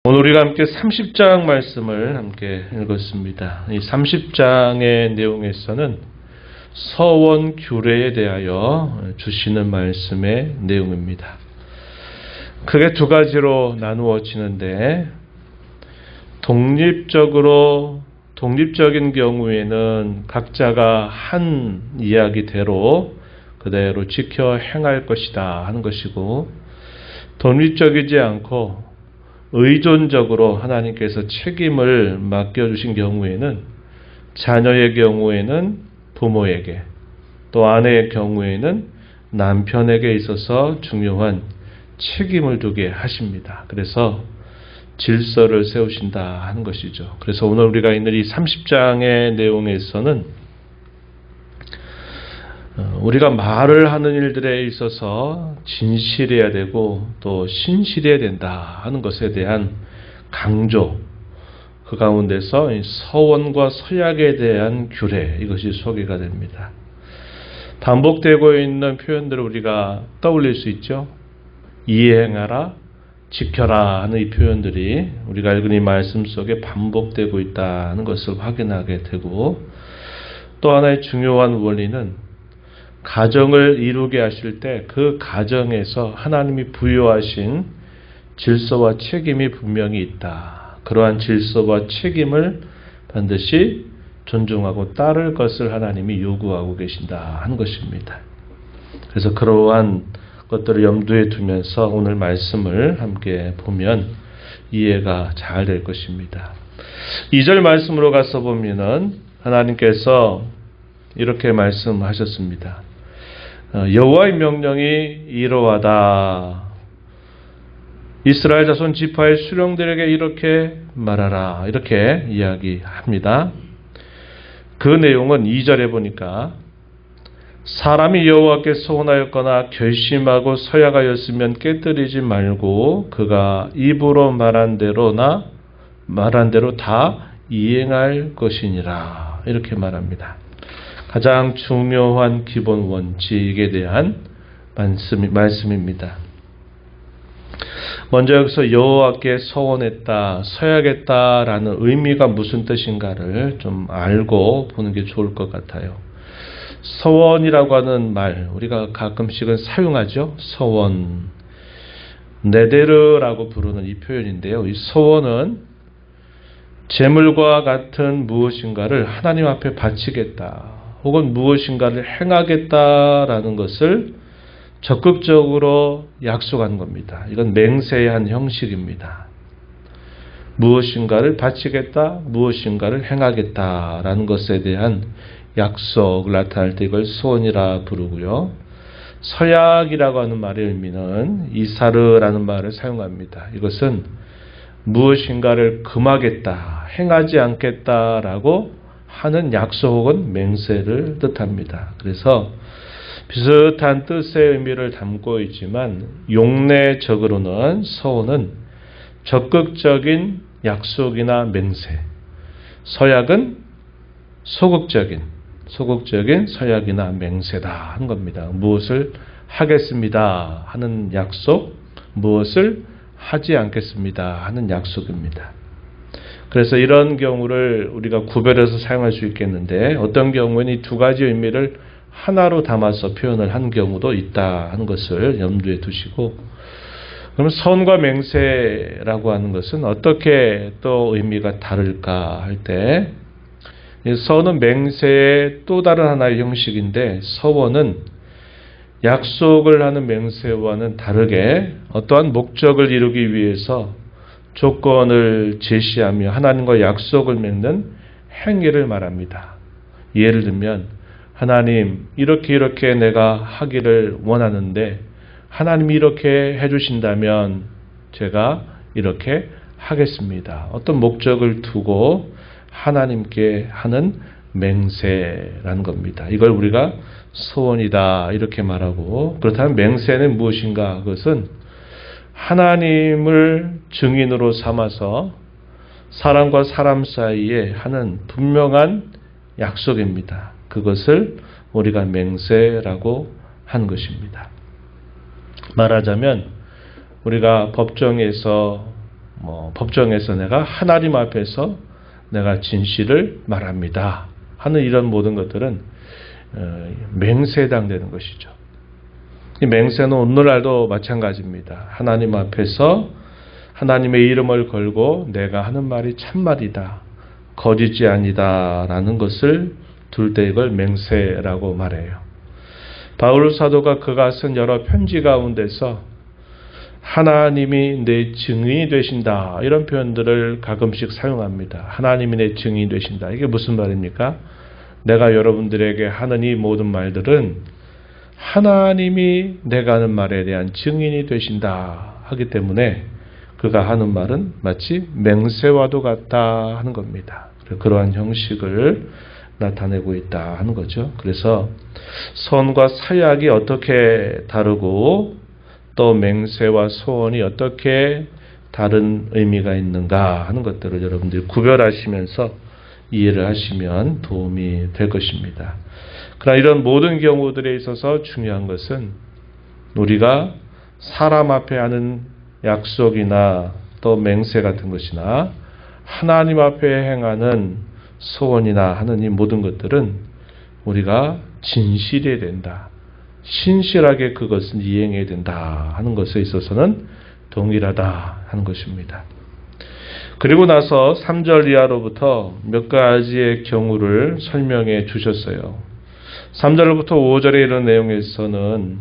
오늘 우리가 함께 30장 말씀을 함께 읽었습니다. 이 30장의 내용에서는 서원 규례에 대하여 주시는 말씀의 내용입니다. 크게 두 가지로 나누어지는데, 독립적인 경우에는 각자가 한 이야기대로 그대로 지켜 행할 것이다 하는 것이고, 독립적이지 않고 의존적으로 하나님께서 책임을 맡겨주신 경우에는, 자녀의 경우에는 부모에게, 또 아내의 경우에는 남편에게 있어서 중요한 책임을 두게 하십니다. 그래서 질서를 세우신다 하는 것이죠. 그래서 오늘 우리가 있는 이 30장의 내용에서는 우리가 말을 하는 일들에 있어서 진실해야 되고 또 신실해야 된다 하는 것에 대한 강조, 그 가운데서 서원과 서약에 대한 규례, 이것이 소개가 됩니다. 반복되고 있는 표현들을 우리가 떠올릴 수 있죠. 이행하라, 지켜라 하는 이 표현들이 우리가 읽은 이 말씀 속에 반복되고 있다는 것을 확인하게 되고, 또 하나의 중요한 원리는 가정을 이루게 하실 때 그 가정에서 하나님이 부여하신 질서와 책임이 분명히 있다. 그러한 질서와 책임을 반드시 존중하고 따를 것을 하나님이 요구하고 계신다 하는 것입니다. 그래서 그러한 것들을 염두에 두면서 오늘 말씀을 함께 보면 이해가 잘 될 것입니다. 2절 말씀으로 가서 보면은 하나님께서 이렇게 말씀하셨습니다. 여호와의 명령이 이러하다. 이스라엘 자손 지파의 수령들에게 이렇게 말하라. 이렇게 이야기합니다. 그 내용은 2절에 보니까 사람이 여호와께 서원하였거나 결심하고 서약하였으면 깨뜨리지 말고 그가 입으로 말한 대로 다 이행할 것이니라. 이렇게 말합니다. 가장 중요한 기본 원칙에 대한 말씀입니다. 먼저 여기서 여호와께 서원했다, 서약했다라는 의미가 무슨 뜻인가를 좀 알고 보는 게 좋을 것 같아요. 서원이라고 하는 말, 우리가 가끔씩은 사용하죠. 서원, 네데르라고 부르는 이 표현인데요. 이 서원은 재물과 같은 무엇인가를 하나님 앞에 바치겠다, 혹은 무엇인가를 행하겠다라는 것을 적극적으로 약속하는 겁니다. 이건 맹세의 한 형식입니다. 무엇인가를 바치겠다, 무엇인가를 행하겠다라는 것에 대한 약속을 나타낼 때 이걸 서원이라 부르고요. 서약이라고 하는 말의 의미는 이사르라는 말을 사용합니다. 이것은 무엇인가를 금하겠다, 행하지 않겠다라고 하는 약속 혹은 맹세를 뜻합니다. 그래서 비슷한 뜻의 의미를 담고 있지만 용례적으로는 서원은 적극적인 약속이나 맹세, 서약은 소극적인 서약이나 맹세다 하는 겁니다. 무엇을 하겠습니다 하는 약속, 무엇을 하지 않겠습니다 하는 약속입니다. 그래서 이런 경우를 우리가 구별해서 사용할 수 있겠는데, 어떤 경우에는 이 두 가지 의미를 하나로 담아서 표현을 한 경우도 있다 하는 것을 염두에 두시고, 그러면 선과 맹세라고 하는 것은 어떻게 또 의미가 다를까 할 때, 선은 맹세의 또 다른 하나의 형식인데, 서원은 약속을 하는 맹세와는 다르게 어떠한 목적을 이루기 위해서 조건을 제시하며 하나님과 약속을 맺는 행위를 말합니다. 예를 들면, 하나님, 이렇게 내가 하기를 원하는데 하나님이 이렇게 해주신다면 제가 이렇게 하겠습니다. 어떤 목적을 두고 하나님께 하는 맹세라는 겁니다. 이걸 우리가 서원이다 이렇게 말하고, 그렇다면 맹세는 무엇인가? 그것은 하나님을 증인으로 삼아서 사람과 사람 사이에 하는 분명한 약속입니다. 그것을 우리가 맹세라고 하는 것입니다. 말하자면 우리가 법정에서 법정에서 내가 하나님 앞에서 내가 진실을 말합니다 하는 이런 모든 것들은 맹세에 해당되는 것이죠. 이 맹세는 오늘날도 마찬가지입니다. 하나님 앞에서 하나님의 이름을 걸고 내가 하는 말이 참말이다, 거짓이 아니다 라는 것을 둘 때 이걸 맹세라고 말해요. 바울 사도가 그가 쓴 여러 편지 가운데서 하나님이 내 증인이 되신다 이런 표현들을 가끔씩 사용합니다. 하나님이 내 증인이 되신다. 이게 무슨 말입니까? 내가 여러분들에게 하는 이 모든 말들은 하나님이 내가 하는 말에 대한 증인이 되신다 하기 때문에 그가 하는 말은 마치 맹세와도 같다 하는 겁니다. 그러한 형식을 나타내고 있다 하는 거죠. 그래서 선과 사약이 어떻게 다르고 또 맹세와 소원이 어떻게 다른 의미가 있는가 하는 것들을 여러분들이 구별하시면서 이해를 하시면 도움이 될 것입니다. 그러나 이런 모든 경우들에 있어서 중요한 것은 우리가 사람 앞에 하는 약속이나 또 맹세 같은 것이나 하나님 앞에 행하는 소원이나 하는 이 모든 것들은 우리가 진실해야 된다, 신실하게 그것을 이행해야 된다 하는 것에 있어서는 동일하다 하는 것입니다. 그리고 나서 3절 이하로부터 몇 가지의 경우를 설명해 주셨어요. 3절부터 5절에 이런 내용에서는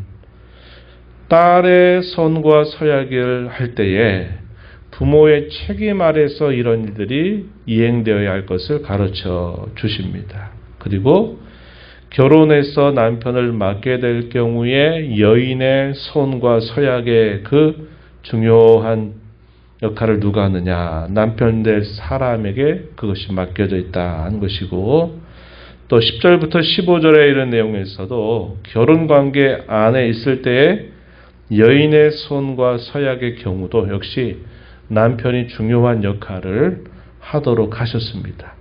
딸의 선과 서약을 할 때에 부모의 책임 아래서 이런 일들이 이행되어야 할 것을 가르쳐 주십니다. 그리고 결혼해서 남편을 맡게 될 경우에 여인의 손과 서약의 그 중요한 역할을 누가 하느냐, 남편 될 사람에게 그것이 맡겨져 있다 하는 것이고, 또 10절부터 15절의 이런 내용에서도 결혼관계 안에 있을 때에 여인의 손과 서약의 경우도 역시 남편이 중요한 역할을 하도록 하셨습니다.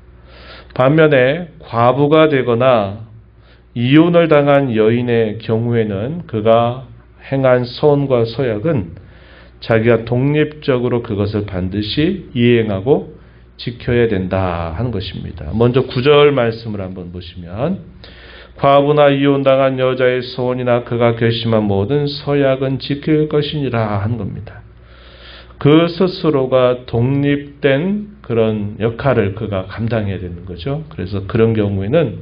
반면에 과부가 되거나 이혼을 당한 여인의 경우에는 그가 행한 선과 서약은 자기가 독립적으로 그것을 반드시 이행하고 지켜야 된다 하는 것입니다. 먼저 9절 말씀을 한번 보시면 과부나 이혼당한 여자의 소원이나 그가 결심한 모든 서약은 지킬 것이니라 하는 겁니다. 그 스스로가 독립된 그런 역할을 그가 감당해야 되는 거죠. 그래서 그런 경우에는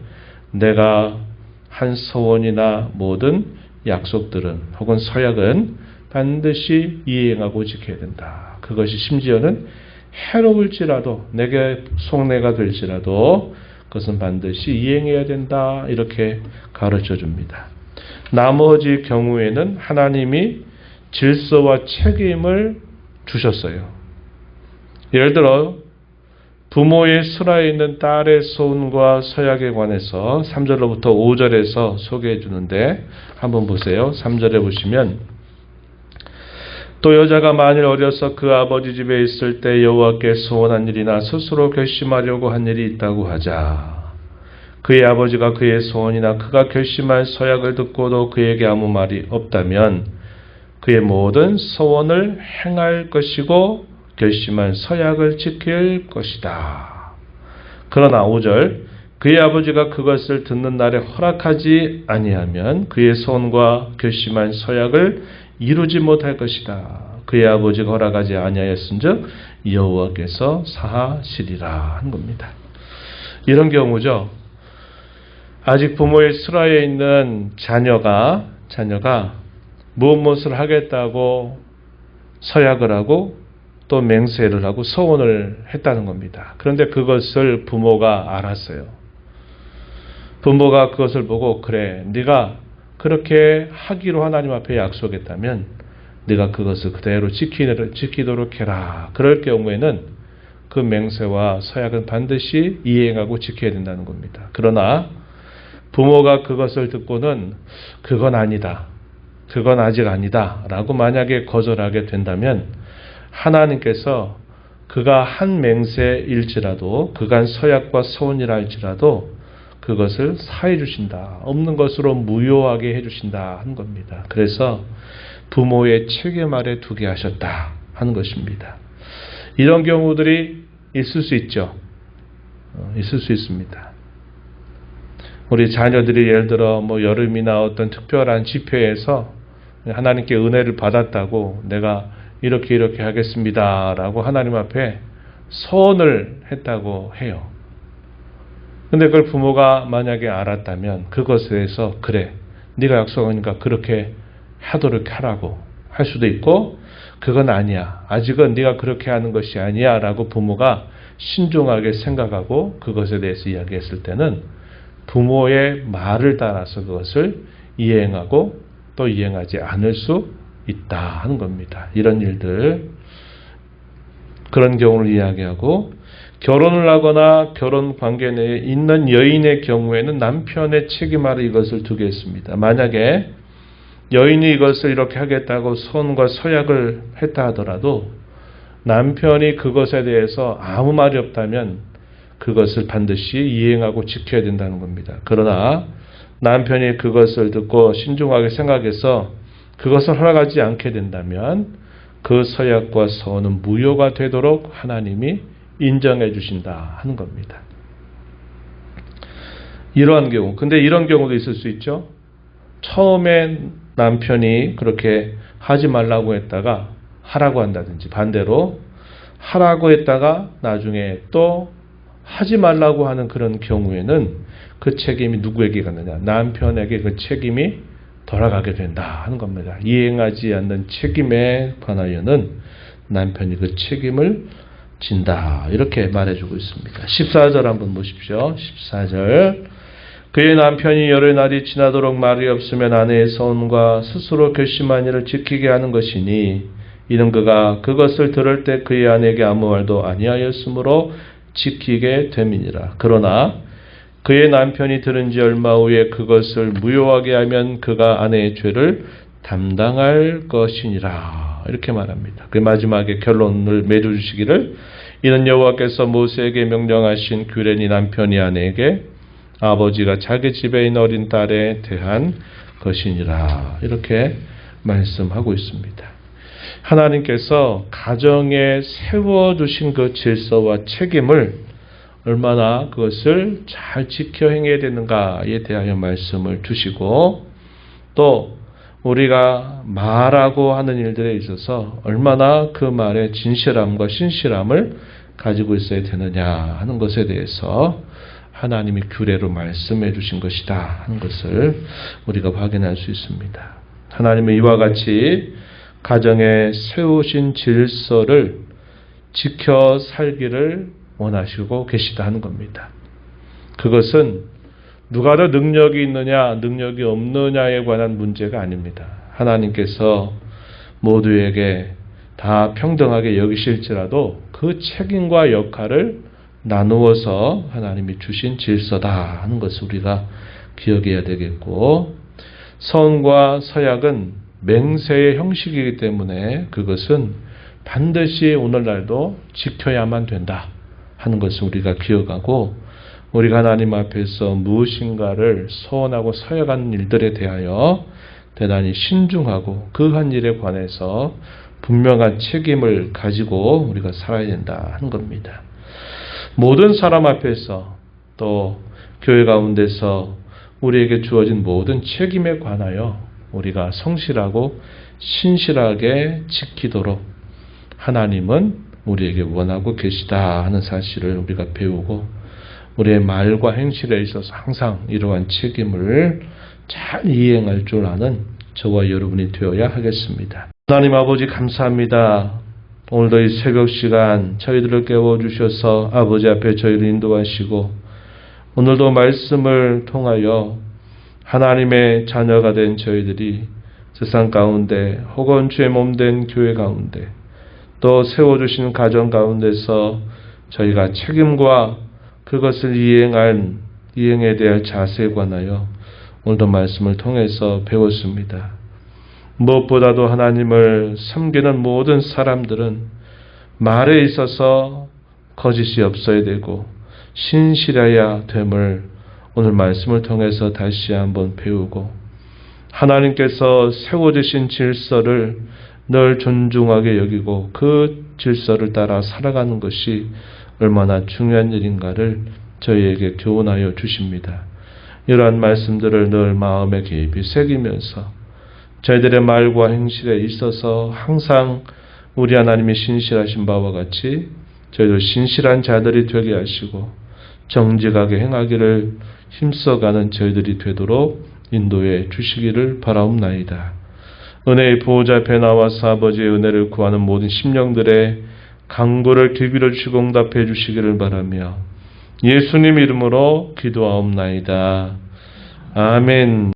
내가 한 소원이나 모든 약속들은 혹은 서약은 반드시 이행하고 지켜야 된다. 그것이 심지어는 해로울지라도 내게 속내가 될지라도 그것은 반드시 이행해야 된다. 이렇게 가르쳐 줍니다. 나머지 경우에는 하나님이 질서와 책임을 주셨어요. 예를 들어 부모의 수라에 있는 딸의 소원과 서약에 관해서 3절로부터 5절에서 소개해 주는데 한번 보세요. 3절에 보시면 또 여자가 만일 어려서 그 아버지 집에 있을 때 여호와께 소원한 일이나 스스로 결심하려고 한 일이 있다고 하자. 그의 아버지가 그의 소원이나 그가 결심한 서약을 듣고도 그에게 아무 말이 없다면 그의 모든 소원을 행할 것이고 결심한 서약을 지킬 것이다. 그러나 5절 그의 아버지가 그것을 듣는 날에 허락하지 아니하면 그의 소원과 결심한 서약을 이루지 못할 것이다. 그의 아버지가 허락하지 아니하였은즉 여호와께서 사하시리라 한 겁니다. 이런 경우죠. 아직 부모의 수라에 있는 자녀가 무엇을 하겠다고 서약을 하고 또 맹세를 하고 서원을 했다는 겁니다. 그런데 그것을 부모가 알았어요. 부모가 그것을 보고 그래, 네가 그렇게 하기로 하나님 앞에 약속했다면 네가 그것을 그대로 지키도록 해라. 그럴 경우에는 그 맹세와 서약은 반드시 이행하고 지켜야 된다는 겁니다. 그러나 부모가 그것을 듣고는 그건 아니다, 그건 아직 아니다 라고 만약에 거절하게 된다면 하나님께서 그가 한 맹세일지라도 그가 한 서약과 서원이라 할지라도 그것을 사해 주신다. 없는 것으로 무효하게 해주신다 하는 겁니다. 그래서 부모의 책임 아래 두게 하셨다 하는 것입니다. 이런 경우들이 있을 수 있죠. 있을 수 있습니다. 우리 자녀들이 예를 들어 여름이나 어떤 특별한 집회에서 하나님께 은혜를 받았다고 내가 이렇게 하겠습니다라고 하나님 앞에 서원을 했다고 해요. 근데 그걸 부모가 만약에 알았다면 그것에 대해서 그래, 네가 약속하니까 그렇게 하도록 하라고 할 수도 있고, 그건 아니야, 아직은 네가 그렇게 하는 것이 아니야 라고 부모가 신중하게 생각하고 그것에 대해서 이야기했을 때는 부모의 말을 따라서 그것을 이행하고 또 이행하지 않을 수 있다 하는 겁니다. 이런 일들, 그런 경우를 이야기하고, 결혼을 하거나 결혼 관계 내에 있는 여인의 경우에는 남편의 책임 아래 이것을 두겠습니다. 만약에 여인이 이것을 이렇게 하겠다고 선과 서약을 했다 하더라도 남편이 그것에 대해서 아무 말이 없다면 그것을 반드시 이행하고 지켜야 된다는 겁니다. 그러나 남편이 그것을 듣고 신중하게 생각해서 그것을 허락하지 않게 된다면 그 서약과 서원은 무효가 되도록 하나님이 인정해 주신다 하는 겁니다. 이러한 경우, 근데 이런 경우도 있을 수 있죠. 처음엔 남편이 그렇게 하지 말라고 했다가 하라고 한다든지, 반대로 하라고 했다가 나중에 또 하지 말라고 하는 그런 경우에는 그 책임이 누구에게 가느냐? 남편에게 그 책임이 돌아가게 된다 하는 겁니다. 이행하지 않는 책임에 관하여는 남편이 그 책임을 진다, 이렇게 말해주고 있습니다. 14절 한번 보십시오. 14절. 그의 남편이 여러 날이 지나도록 말이 없으면 아내의 서원과 스스로 결심한 일을 지키게 하는 것이니 이는 그가 그것을 들을 때 그의 아내에게 아무 말도 아니하였으므로 지키게 됨이니라. 그러나 그의 남편이 들은 지 얼마 후에 그것을 무효하게 하면 그가 아내의 죄를 담당할 것이니라. 이렇게 말합니다. 그 마지막에 결론을 맺어주시기를, 이는 여호와께서 모세에게 명령하신 규례니 남편이 아내에게 아버지가 자기 집에 있는 어린 딸에 대한 것이니라. 이렇게 말씀하고 있습니다. 하나님께서 가정에 세워주신 그 질서와 책임을 얼마나 그것을 잘 지켜 행해야 되는가에 대하여 말씀을 주시고, 또 우리가 말하고 하는 일들에 있어서 얼마나 그 말의 진실함과 신실함을 가지고 있어야 되느냐 하는 것에 대해서 하나님이 규례로 말씀해 주신 것이다 하는 것을 우리가 확인할 수 있습니다. 하나님은 이와 같이 가정에 세우신 질서를 지켜 살기를 원하시고 계시다 하는 겁니다. 그것은 누가 더 능력이 있느냐 능력이 없느냐에 관한 문제가 아닙니다. 하나님께서 모두에게 다 평등하게 여기실지라도 그 책임과 역할을 나누어서 하나님이 주신 질서다 하는 것을 우리가 기억해야 되겠고, 서원과 서약은 맹세의 형식이기 때문에 그것은 반드시 오늘날도 지켜야만 된다 하는 것을 우리가 기억하고, 우리가 하나님 앞에서 무엇인가를 서원하고 서약하는 일들에 대하여 대단히 신중하고 그 한 일에 관해서 분명한 책임을 가지고 우리가 살아야 된다 하는 겁니다. 모든 사람 앞에서 또 교회 가운데서 우리에게 주어진 모든 책임에 관하여 우리가 성실하고 신실하게 지키도록 하나님은 우리에게 원하고 계시다 하는 사실을 우리가 배우고, 우리의 말과 행실에 있어서 항상 이러한 책임을 잘 이행할 줄 아는 저와 여러분이 되어야 하겠습니다. 하나님 아버지 감사합니다. 오늘도 이 새벽 시간 저희들을 깨워주셔서 아버지 앞에 저희를 인도하시고, 오늘도 말씀을 통하여 하나님의 자녀가 된 저희들이 세상 가운데 혹은 주의 몸된 교회 가운데 또 세워주신 가정 가운데서 저희가 책임과 그것을 이행에 대한 자세에 관하여 오늘도 말씀을 통해서 배웠습니다. 무엇보다도 하나님을 섬기는 모든 사람들은 말에 있어서 거짓이 없어야 되고 신실해야 됨을 오늘 말씀을 통해서 다시 한번 배우고, 하나님께서 세워주신 질서를 늘 존중하게 여기고 그 질서를 따라 살아가는 것이 얼마나 중요한 일인가를 저희에게 교훈하여 주십니다. 이러한 말씀들을 늘 마음에 깊이 새기면서 저희들의 말과 행실에 있어서 항상 우리 하나님이 신실하신 바와 같이 저희도 신실한 자들이 되게 하시고 정직하게 행하기를 힘써가는 저희들이 되도록 인도해 주시기를 바라옵나이다. 은혜의 보호자 앞에 나와서 아버지의 은혜를 구하는 모든 심령들의 간구를 귀 기울여 주시고 응답해 주시기를 바라며 예수님 이름으로 기도하옵나이다. 아멘.